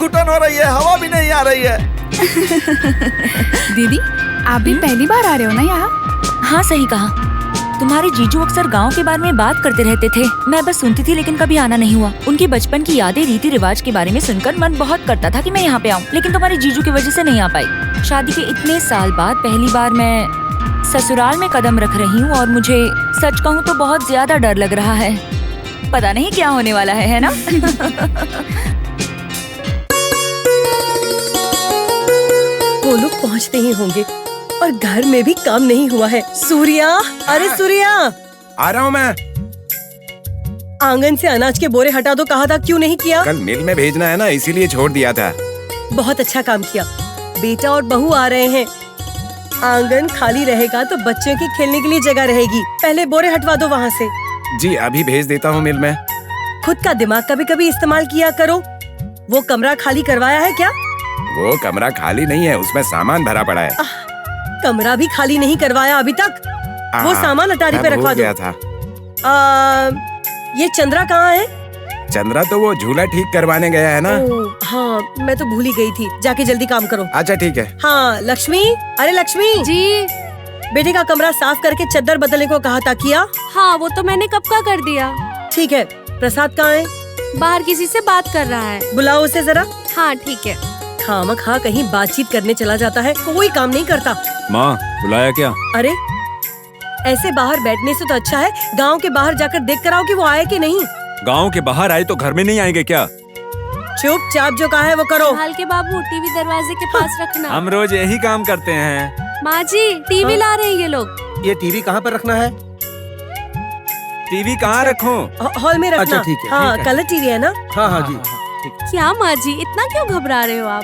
घुटन हो रही है, हवा भी नहीं आ रही है। दीदी आप भी पहली बार आ रहे हो ना यहाँ? हाँ सही कहा। तुम्हारे जीजू अक्सर गांव के बारे में बात करते रहते थे, मैं बस सुनती थी लेकिन कभी आना नहीं हुआ। उनकी बचपन की यादें, रीति रिवाज के बारे में सुनकर मन बहुत करता था कि मैं यहाँ पे आऊँ, लेकिन तुम्हारे जीजू की वजह से नहीं आ पाई। शादी के इतने साल बाद पहली बार मैं ससुराल में कदम रख रही हूँ और मुझे सच कहूँ तो बहुत ज्यादा डर लग रहा है। पता नहीं क्या होने वाला है ना? वो लोग पहुँचते ही होंगे और घर में भी काम नहीं हुआ है। सूर्या, अरे सूर्या, आ रहा हूँ मैं। आंगन से अनाज के बोरे हटा दो, कहा था क्यों नहीं किया? कल मिल में भेजना है ना, इसीलिए छोड़ दिया था। बहुत अच्छा काम किया। बेटा और बहू आ रहे हैं, आंगन खाली रहेगा तो बच्चों के खेलने के लिए जगह रहेगी। पहले बोरे हटवा दो वहाँ से। जी अभी भेज देता हूँ मिल में। खुद का दिमाग कभी कभी इस्तेमाल किया करो। वो कमरा खाली करवाया है क्या? वो कमरा खाली नहीं है, उसमें सामान भरा पड़ा है। कमरा भी खाली नहीं करवाया अभी तक। वो सामान अटारी पे रखवा दो। था। ये चंद्रा कहाँ है? चंद्रा तो वो झूला ठीक करवाने गया है ना। हाँ मैं तो भूल ही गई थी। जाके जल्दी काम करो। अच्छा ठीक है। हाँ लक्ष्मी, अरे लक्ष्मी जी। बेटे का कमरा साफ करके चद्दर बदलने को कहा था, किया? हाँ वो तो मैंने कब का कर दिया। ठीक है। प्रसाद कहाँ है? बाहर किसी से बात कर रहा है। बुलाओ उसे जरा। हाँ ठीक है। खामखा कहीं बातचीत करने चला जाता है, कोई काम नहीं करता। माँ बुलाया क्या? अरे ऐसे बाहर बैठने से तो अच्छा है गांव के बाहर जाकर देख कर आओ कि वो आए कि नहीं। गांव के बाहर आए तो घर में नहीं आएंगे क्या? चुपचाप जो कहा है वो करो। हाल के बाबू टीवी दरवाजे के पास रखना। हम रोज यही काम करते हैं। माँ जी टीवी ला रहे हैं ये लोग। ये टीवी कहाँ पर रखना है? टीवी कहाँ रखूं? हॉल में रखना। अच्छा ठीक है। हाँ कलर टीवी है ना? हाँ हाँ जी। क्या माँ जी इतना क्यों घबरा रहे हो आप?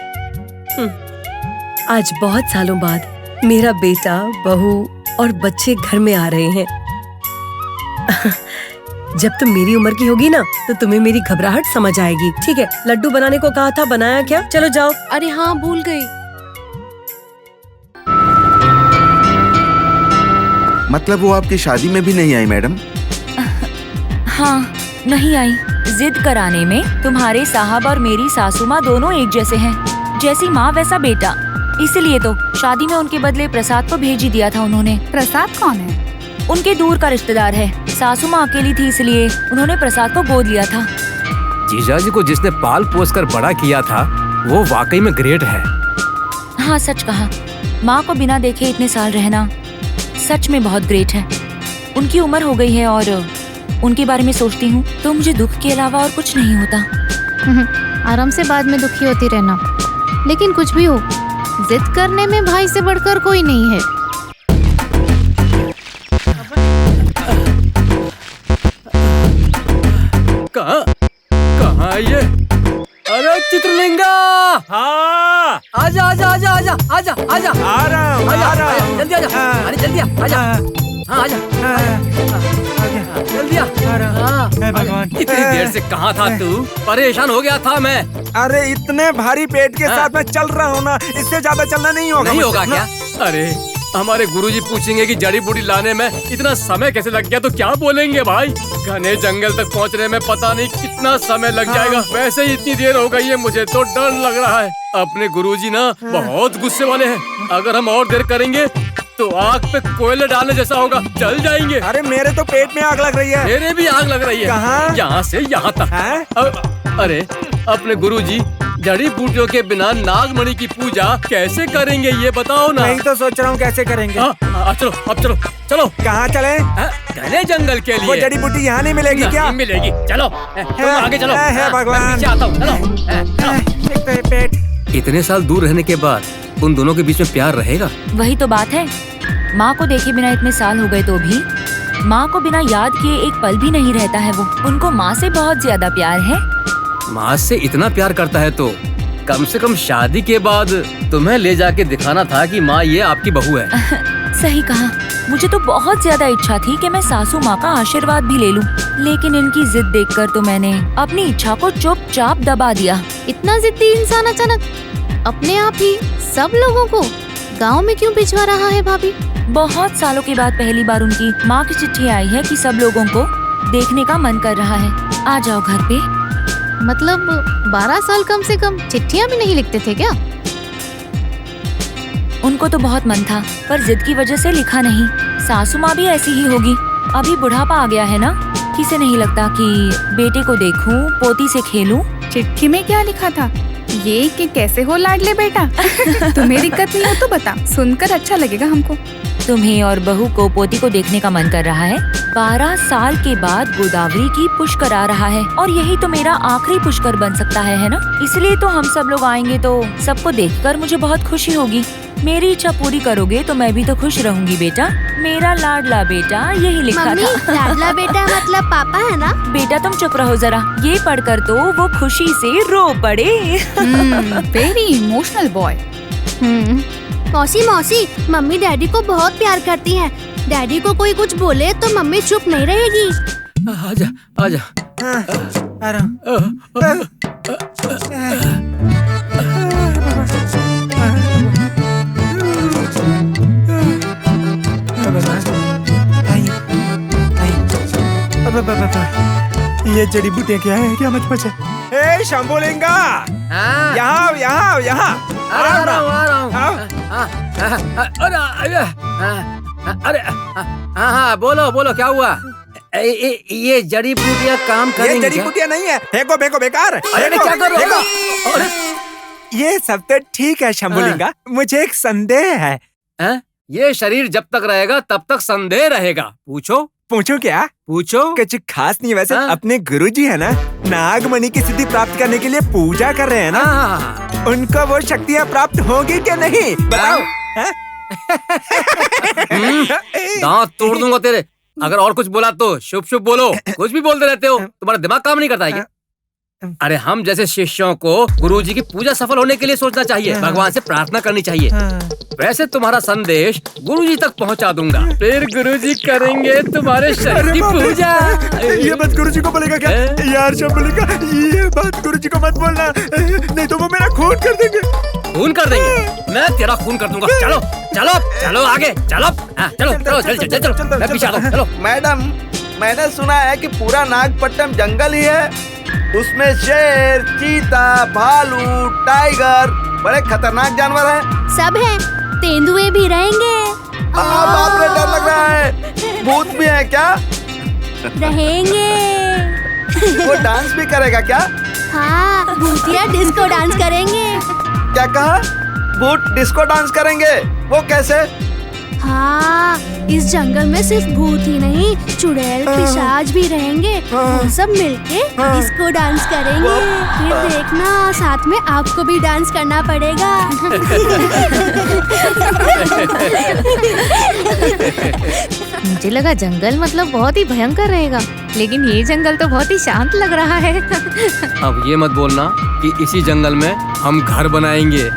आज बहुत सालों बाद मेरा बेटा, बहू और बच्चे घर में आ रहे हैं। जब तुम मेरी उम्र की होगी ना तो तुम्हें मेरी घबराहट समझ आएगी। ठीक है, लड्डू बनाने को कहा था, बनाया क्या? चलो जाओ। अरे हाँ भूल गई। मतलब वो आपकी शादी में भी नहीं आई मैडम? हाँ नहीं आई। जिद कराने में तुम्हारे साहब और मेरी सासू माँ दोनों एक जैसे हैं। जैसी माँ वैसा बेटा, इसीलिए तो शादी में उनके बदले प्रसाद को भेज ही दिया था उन्होंने। प्रसाद कौन है? उनके दूर का रिश्तेदार है। सासू माँ अकेली थी इसलिए उन्होंने प्रसाद को गोद लिया था। जीजाजी को जिसने पाल पोस कर बड़ा किया था वो वाकई में ग्रेट है। हाँ सच कहा। माँ को बिना देखे इतने साल रहना सच में बहुत ग्रेट है। उनकी उम्र हो गई है और उनके बारे में सोचती हूँ तो मुझे दुख के अलावा और कुछ नहीं होता। आराम से बाद में दुखी होती रहना, लेकिन कुछ भी हो जिद करने में भाई से बढ़कर कोई नहीं है। कहाँ ये? अरे चित्रलिंगा! हाँ आजा आजा आजा आजा आजा आजा। आ रहा हूँ। जल्दी आजा। अरे जल्दी आजा। हाँ आजा। जल्दी आ। भगवान इतनी देर से कहाँ था तू? परेशान हो गया था मैं। अरे इतने भारी पेट के साथ मैं चल रहा हूँ ना, इससे ज्यादा चलना नहीं होगा। नहीं होगा क्या? अरे हमारे गुरुजी पूछेंगे कि जड़ी बूटी लाने में इतना समय कैसे लग गया तो क्या बोलेंगे भाई? घने जंगल तक पहुंचने में पता नहीं कितना समय लग जाएगा। वैसे ही इतनी देर हो गई है, मुझे तो डर लग रहा है। अपने गुरुजी ना बहुत गुस्से वाले हैं। अगर हम और देर करेंगे तो आग पे कोयले डालने जैसा होगा, जल जाएंगे। अरे मेरे तो पेट में आग लग रही है। मेरे भी आग लग रही है। कहाँ? यहाँ से यहाँ तक। अरे अपने गुरुजी जड़ी बूटियों के बिना नागमणि की पूजा कैसे करेंगे ये बताओ ना। नहीं तो सोच रहा हूँ कैसे करेंगे। चलो अब चलो चलो। कहाँ चले? घने जंगल के लिए। वो जड़ी बूटी यहाँ नहीं मिलेगी क्या? नहीं मिलेगी। चलो तुम आगे चलो। भगवान मैं पीछे आता हूँ। चलो। पेट। इतने साल दूर रहने के बाद उन दोनों के बीच में प्यार रहेगा? वही तो बात है। माँ को देखे बिना इतने साल हो गए तो भी माँ को बिना याद किए एक पल भी नहीं रहता है वो। उनको माँ से बहुत ज्यादा प्यार है। माँ से इतना प्यार करता है तो कम से कम शादी के बाद तुम्हें ले जाके दिखाना था कि माँ ये आपकी बहू है। सही कहा। मुझे तो बहुत ज्यादा इच्छा थी कि मैं सासू माँ का आशीर्वाद भी ले लूं, लेकिन इनकी जिद देखकर तो मैंने अपनी इच्छा को चुपचाप दबा दिया। इतना जिद्दी इंसान अचानक अपने आप ही सब लोगों को गांव में क्यों भिजवा रहा है भाभी? बहुत सालों के बाद पहली बार उनकी माँ की चिट्ठी आई है कि सब लोगों को देखने का मन कर रहा है। आ जाओ घर पे। मतलब 12 साल कम से कम चिट्ठियाँ भी नहीं लिखते थे क्या? उनको तो बहुत मन था पर जिद की वजह से लिखा नहीं। सासू माँ भी ऐसी ही होगी। अभी बुढ़ापा आ गया है ना, किसे नहीं लगता कि बेटे को देखूं, पोती से खेलूं। चिट्ठी में क्या लिखा था? ये कि कैसे हो लाडले बेटा? तुम्हें दिक्कत नहीं हो तो बता, सुनकर अच्छा लगेगा हमको। तुम्हें और बहू को पोती को देखने का मन कर रहा है। 12 साल के बाद गोदावरी की पुष्कर आ रहा है और यही तो मेरा आखिरी पुष्कर बन सकता है ना? इसलिए तो हम सब लोग आएंगे तो सबको देखकर मुझे बहुत खुशी होगी। मेरी इच्छा पूरी करोगे तो मैं भी तो खुश रहूंगी बेटा। मेरा लाडला बेटा, यही लिखा मम्मी, था। लाडला बेटा मतलब पापा है ना? बेटा तुम चुप रहो जरा, ये पढ़कर तो वो खुशी से रो पड़े। Very emotional boy. मौसी मौसी, मम्मी डैडी को बहुत प्यार करती हैं। डैडी को कोई कुछ बोले तो मम्मी चुप नहीं रहेगी। आजा आजा। आ रहा हूँ। ये जड़ी बूटियाँ क्या है? क्या मत पचा? ए शंभुलिंगा, हाँ। यहाँ यहाँ यहाँ आ रहा हूँ। आओ। अरे हाँ, बोलो बोलो, क्या हुआ? ये जड़ी बूटियाँ काम ये करेंगी जड़ी क्या? बूटियाँ नहीं है, फेंको फेंको बेकार। अरे फेंको, क्या कर रहे हो? फेंको। अरे, ये सब तो ठीक है शंभुलिंगा, मुझे एक संदेह है। हैं? ये शरीर जब तक रहेगा तब तक संदेह रहेगा। पूछो पूछूं क्या? पूछो। कुछ खास नहीं, वैसे हाँ? अपने गुरुजी है ना, नागमणि की सिद्धि प्राप्त करने के लिए पूजा कर रहे हैं ना, हाँ। उनको वो शक्तियाँ प्राप्त होगी क्या नहीं बताओ? हैं? दांत तोड़ दूंगा तेरे। अगर और कुछ बोला तो शुभ शुभ बोलो। कुछ भी बोलते रहते हो, तुम्हारा दिमाग काम नहीं करता है क्या? अरे हम जैसे शिष्यों को गुरुजी की पूजा सफल होने के लिए सोचना चाहिए, भगवान से प्रार्थना करनी चाहिए। वैसे तुम्हारा संदेश गुरुजी तक पहुंचा दूंगा, फिर गुरुजी करेंगे तुम्हारे शरीर अरे की बाप रे, पूजा। ये बात गुरुजी को बोलेगा क्या? यार शंभुलिंगा, ये बात गुरुजी को मत बोलना, नहीं तो वो मेरा खून कर देंगे। खून कर देंगे? मैं तेरा खून कर दूंगा। चलो चलो चलो आगे चलो। हाँ, चलो चलो चल चल चलो, मैं पीछे आता हूँ, चलो। मैडम, मैंने सुना है कि पूरा नागपट्टनम जंगल ही है, उसमें शेर, चीता, भालू, टाइगर, बड़े खतरनाक जानवर हैं। सब है, तेंदुए भी रहेंगे। बाप रे, डर लग रहा है। भूत भी है क्या? रहेंगे। वो डांस भी करेगा क्या? हाँ, भूतिया डिस्को डांस करेंगे। क्या कहा? भूत डिस्को डांस करेंगे? वो कैसे? हाँ, इस जंगल में सिर्फ भूत ही नहीं, चुड़ैल, पिशाच भी रहेंगे। वो सब मिलके डिस्को डांस करेंगे। फिर देखना, साथ में आपको भी डांस करना पड़ेगा। मुझे लगा जंगल मतलब बहुत ही भयंकर रहेगा, लेकिन ये जंगल तो बहुत ही शांत लग रहा है। अब ये मत बोलना कि इसी जंगल में हम घर बनाएंगे।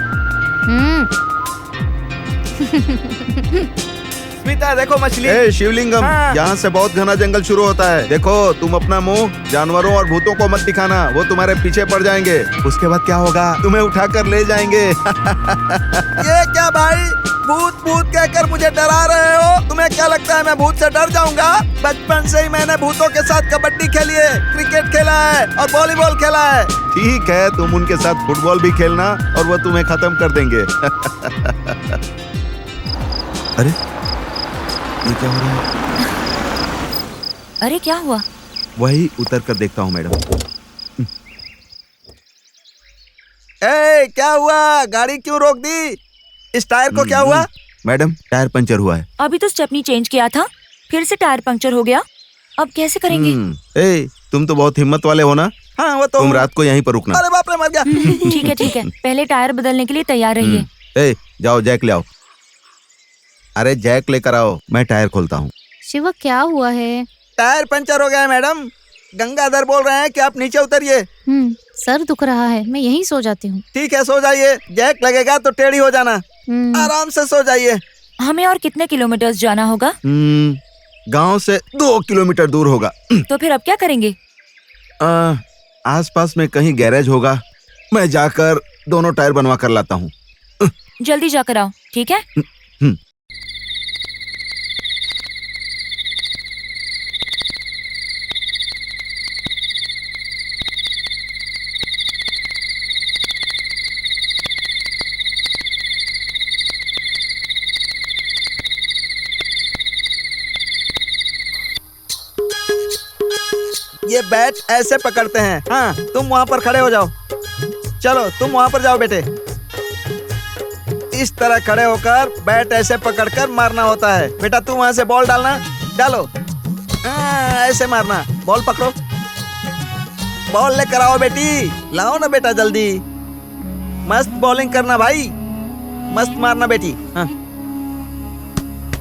स्मिता देखो मछली। शिवलिंगम, हाँ। यहाँ से बहुत घना जंगल शुरू होता है। देखो, तुम अपना मुंह जानवरों और भूतों को मत दिखाना, वो तुम्हारे पीछे पड़ जाएंगे। उसके बाद क्या होगा? तुम्हें उठाकर ले जाएंगे। ये क्या भाई, भूत भूत कहकर मुझे डरा रहे हो? तुम्हें क्या लगता है मैं भूत से डर जाऊंगा? बचपन से ही मैंने भूतों के साथ कबड्डी खेली है, क्रिकेट खेला है और वॉलीबॉल खेला है। ठीक है, तुम उनके साथ फुटबॉल भी खेलना और वो तुम्हें खत्म कर देंगे। अरे ये क्या हो रहा है? अरे क्या हुआ? वही उतर कर देखता हूँ मैडम। ए, क्या हुआ? गाड़ी क्यों रोक दी? इस टायर को क्या हुआ? मैडम, टायर पंचर हुआ है। अभी तो स्टेपनी चेंज किया था, फिर से टायर पंक्चर हो गया। अब कैसे करेंगे? ए, तुम तो बहुत हिम्मत वाले हो ना? हाँ, वो तो। तुम रात को यहीं पर रुकना। अरे बाप रे, मर गया। ठीक है ठीक है, पहले टायर बदलने के लिए तैयार रहिए। ए, जाओ जैक ले आओ। अरे जैक लेकर आओ, मैं टायर खोलता हूँ। शिवा, क्या हुआ है? टायर पंचर हो गया है मैडम। गंगाधर बोल रहे हैं कि आप नीचे उतरिए। सर दुख रहा है, मैं यहीं सो जाती हूँ। ठीक है, सो जाइए। जैक लगेगा तो टेढ़ी हो जाना। आराम से सो जाइए। हमें और कितने किलोमीटर्स जाना होगा? गांव से 2 किलोमीटर दूर होगा। तो फिर अब क्या करेंगे? आसपास में कहीं गैरेज होगा, मैं जाकर दोनों टायर बनवा कर लाता हूँ। जल्दी जाकर आओ, ठीक है? ये बैट ऐसे पकड़ते हैं। हाँ, तुम वहाँ पर खड़े हो जाओ। चलो तुम वहाँ पर जाओ बेटे। इस तरह खड़े होकर बैट ऐसे पकड़कर मारना होता है। बेटा तुम वहाँ से बॉल डालना, डालो। ऐसे मारना, बॉल पकड़ो, बॉल लेकर आओ बेटी, लाओ ना बेटा जल्दी। मस्त बॉलिंग करना भाई, मस्त मारना बेटी। हाँ।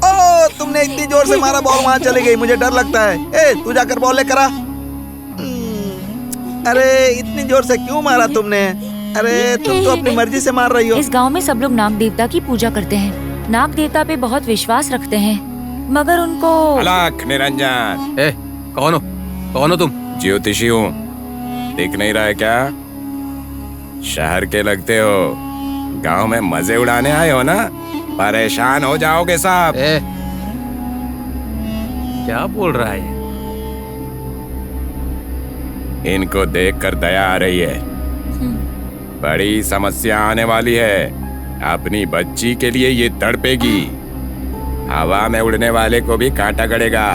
ओ तुमने इतनी जोर से मारा, बॉल वहां चली गई, मुझे डर लगता है। ए तू जाकर बॉल लेकर आ। अरे इतनी जोर से क्यों मारा तुमने? अरे तुम तो अपनी मर्जी से मार रही हो। इस गांव में सब लोग नाग देवता की पूजा करते हैं। नाग देवता पे बहुत विश्वास रखते हैं, मगर उनको अलख निरंजन। कौन हो तुम? ज्योतिषी हूँ, दिख नहीं रहा है क्या? शहर के लगते हो, गांव में मजे उड़ाने आए हो ना? परेशान हो जाओगे साहब। क्या बोल रहा है? इनको देखकर दया आ रही है। बड़ी समस्या आने वाली है। अपनी बच्ची के लिए ये तड़पेगी। हवा में उड़ने वाले को भी कांटा गड़ेगा।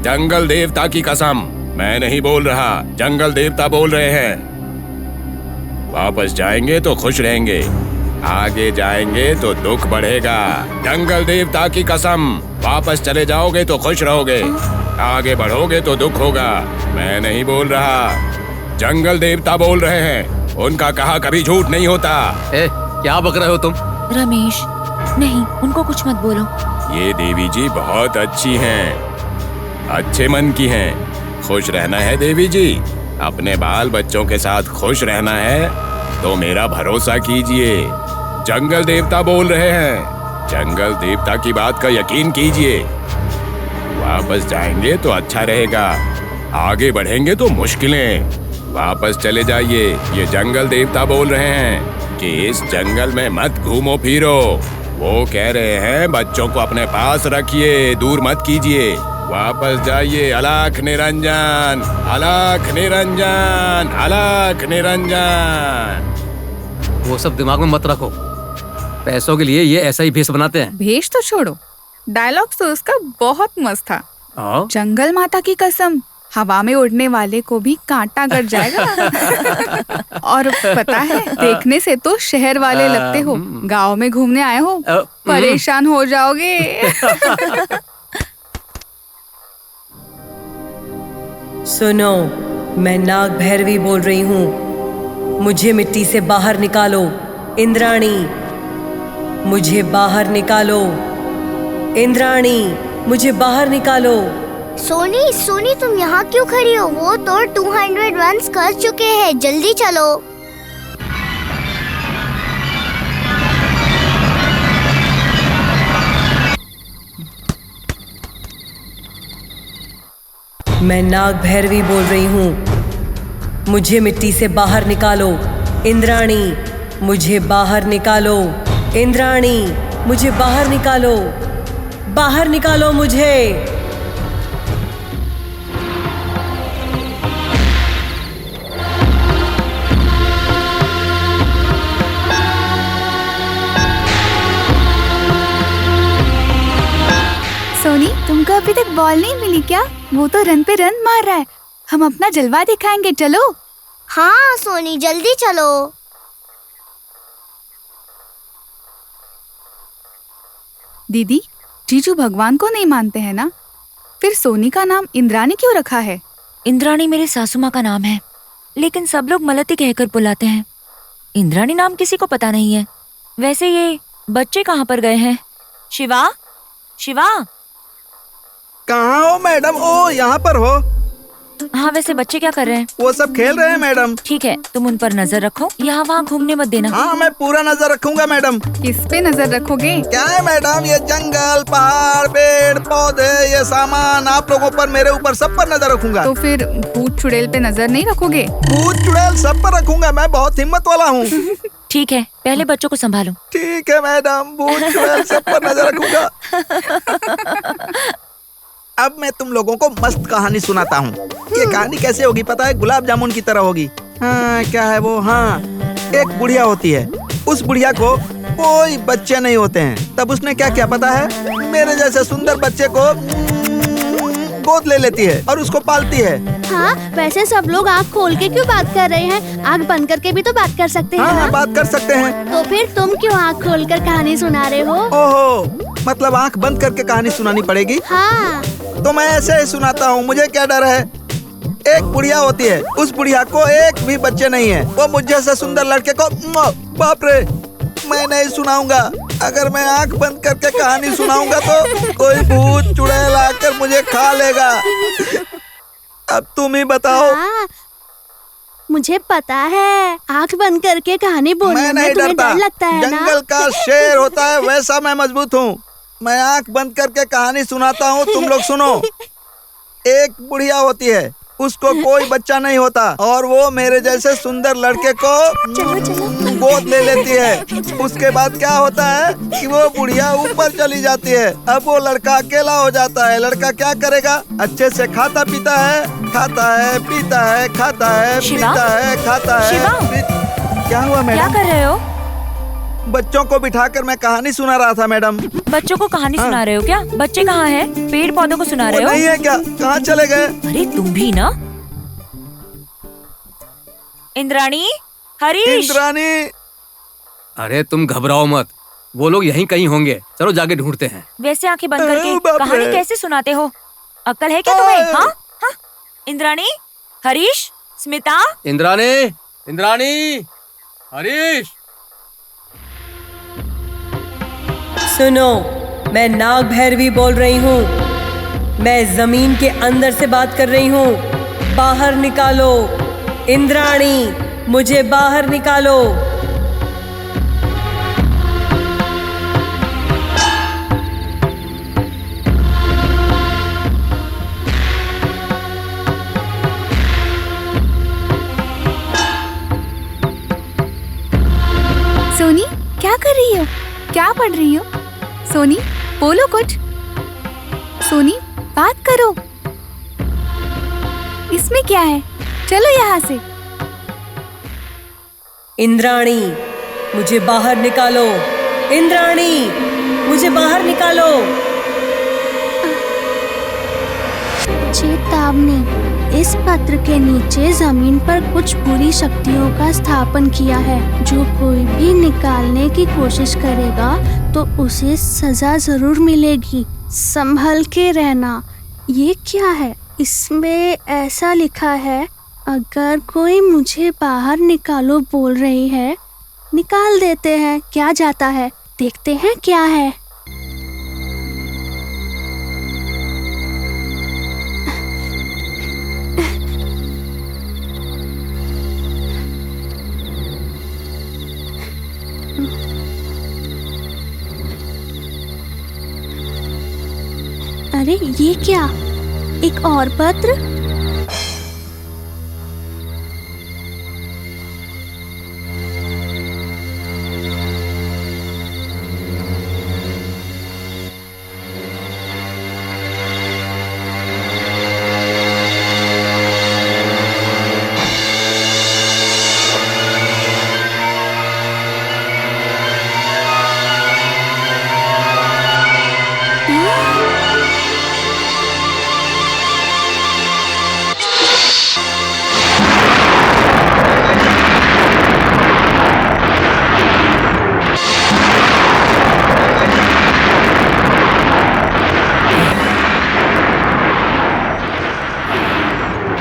जंगल देवता की कसम, मैं नहीं बोल रहा, जंगल देवता बोल रहे हैं। वापस जाएंगे तो खुश रहेंगे, आगे जाएंगे तो दुख बढ़ेगा। जंगल देवता की कसम, वापस चले जाओगे तो खुश रहोगे, आगे बढ़ोगे तो दुख होगा। मैं नहीं बोल रहा, जंगल देवता बोल रहे हैं। उनका कहा कभी झूठ नहीं होता। क्या बक रहे हो तुम? रमेश, नहीं, उनको कुछ मत बोलो। ये देवी जी बहुत अच्छी हैं, अच्छे मन की हैं। खुश रहना है देवी जी, अपने बाल बच्चों के साथ खुश रहना है तो मेरा भरोसा कीजिए। जंगल देवता बोल रहे हैं, जंगल देवता की बात का यकीन कीजिए। वापस जाएंगे तो अच्छा रहेगा, आगे बढ़ेंगे तो मुश्किलें। वापस चले जाइए, ये जंगल देवता बोल रहे हैं कि इस जंगल में मत घूमो फिरो। वो कह रहे हैं बच्चों को अपने पास रखिए, दूर मत कीजिए। वापस जाइए। अलख निरंजन, अलख निरंजन, अलख निरंजन। वो सब दिमाग में मत रखो, पैसों के लिए ये ऐसा ही भेष बनाते हैं। भेष तो छोड़ो, डायलॉग तो उसका बहुत मस्त था। जंगल माता की कसम, हवा में उड़ने वाले को भी कांटा गड़ जाएगा। और पता है, देखने से तो शहर वाले लगते हो, गांव में घूमने आए हो, परेशान हो जाओगे। सुनो, मैं नाग भैरवी बोल रही हूँ। मुझे मिट्टी से बाहर निकालो। इंद्राणी, मुझे बाहर निकालो। इंद्राणी, मुझे बाहर निकालो। सोनी तुम यहाँ क्यों खड़ी हो? वो तो 200 रन्स कर चुके हैं, जल्दी चलो। मैं नाग भैरवी बोल रही हूँ। मुझे मिट्टी से बाहर निकालो। इंद्राणी, मुझे बाहर निकालो। इंद्राणी, मुझे बाहर निकालो। बाहर निकालो मुझे। सोनी, तुमको अभी तक बॉल नहीं मिली क्या? वो तो रन पे रन मार रहा है। हम अपना जलवा दिखाएंगे, चलो। हाँ सोनी, जल्दी चलो। दीदी, जीजू भगवान को नहीं मानते हैं ना? फिर सोनी का नाम इंद्राणी क्यों रखा है? इंद्राणी मेरे सासू माँ का नाम है, लेकिन सब लोग मलती कहकर बुलाते हैं। इंद्राणी नाम किसी को पता नहीं है। वैसे ये बच्चे कहाँ पर गए हैं? शिवा, शिवा, कहाँ हो मैडम? ओ यहाँ पर हो? हाँ, वैसे बच्चे क्या कर रहे हैं? वो सब खेल रहे हैं मैडम। ठीक है, तुम उन पर नजर रखो, यहाँ वहाँ घूमने मत देना। हाँ, मैं पूरा नजर रखूंगा मैडम। किस पे नजर रखोगे? क्या है मैडम, ये जंगल, पहाड़, पेड़ पौधे, ये सामान, आप लोगों पर, मेरे ऊपर, सब पर नजर रखूंगा। तो फिर भूत चुड़ैल पे नजर नहीं रखोगे? भूत चुड़ैल सब पर रखूंगा, मैं बहुत हिम्मत वाला हूँ। ठीक है, पहले बच्चों को संभालो। ठीक है मैडम, भूत चुड़ैल सब पर नजर रखूंगा। अब मैं तुम लोगों को मस्त कहानी सुनाता हूँ। ये कहानी कैसे होगी पता है? गुलाब जामुन की तरह होगी। हाँ, क्या है वो? हाँ, एक बुढ़िया होती है। उस बुढ़िया को कोई बच्चे नहीं होते हैं। तब उसने क्या किया पता है? मेरे जैसे सुंदर बच्चे को गोद ले लेती है और उसको पालती है। हाँ, वैसे सब लोग आँख खोल के क्यों बात कर रहे हैं? आँख बंद करके भी तो बात कर सकते हैं हाँ, ना? बात कर सकते हैं। तो फिर तुम क्यों आँख खोल कर कहानी सुना रहे हो? ओहो, मतलब आँख बंद करके कहानी सुनानी पड़ेगी? हाँ। तो मैं ऐसे ही सुनाता हूँ, मुझे क्या डर है। एक बुढ़िया होती है, उस बुढ़िया को एक भी बच्चे नहीं है। वो मुझ जैसे सुंदर लड़के को बाप रे, मैं नहीं सुनाऊंगा। अगर मैं आंख बंद करके कहानी सुनाऊंगा तो कोई भूत चुड़ैल आकर मुझे खा लेगा। अब तुम ही बताओ। हाँ, मुझे पता है, आंख बंद करके कहानी बोलने में तुम्हें डर लगता है ना? जंगल का शेर होता है वैसा मैं मजबूत हूँ। मैं आंख बंद करके कहानी सुनाता हूँ, तुम लोग सुनो। एक बुढ़िया होती है, उसको कोई बच्चा नहीं होता और वो मेरे जैसे सुंदर लड़के को गोद ले लेती है। उसके बाद क्या होता है कि वो बुढ़िया ऊपर चली जाती है। अब वो लड़का अकेला हो जाता है। लड़का क्या करेगा? अच्छे से खाता पीता है, खाता है, पीता है, खाता है, पीता है, खाता है। क्या हुआ मैडम? क्या कर रहे हो? बच्चों को बिठाकर मैं कहानी सुना रहा था मैडम। बच्चों को कहानी सुना रहे हो क्या? बच्चे कहाँ हैं? पेड़ पौधों को सुना रहे हो? नहीं है क्या? कहाँ चले गए? अरे तुम भी ना। इंद्राणी, हरीश। इंद्राणी। अरे तुम घबराओ मत, वो लोग यहीं कहीं होंगे। चलो जाके ढूंढते हैं। वैसे आंखें बंद करके कहानी कैसे सुनाते हो? अक्ल है क्या तुम्हें? हाँ हाँ। इंद्राणी, हरीश, स्मिता। इंद्राणी, इंद्राणी, हरीश। सुनो, मैं नाग भैरवी बोल रही हूँ। मैं जमीन के अंदर से बात कर रही हूँ। बाहर निकालो इंद्राणी, मुझे बाहर निकालो। सोनी, क्या कर रही हो? क्या पढ़ रही हो? सोनी, बोलो कुछ। सोनी, बात करो। इसमें क्या है? चलो यहाँ से। इंद्राणी, मुझे बाहर निकालो। इंद्राणी, मुझे बाहर निकालो। चेतावनी, इस पत्र के नीचे जमीन पर कुछ बुरी शक्तियों का स्थापन किया है। जो कोई भी निकालने की कोशिश करेगा तो उसे सजा जरूर मिलेगी। संभल के रहना। ये क्या है? इसमें ऐसा लिखा है, अगर कोई मुझे बाहर निकालो बोल रही है, निकाल देते हैं, क्या जाता है। देखते हैं क्या है। अरे ये क्या? एक और पत्र?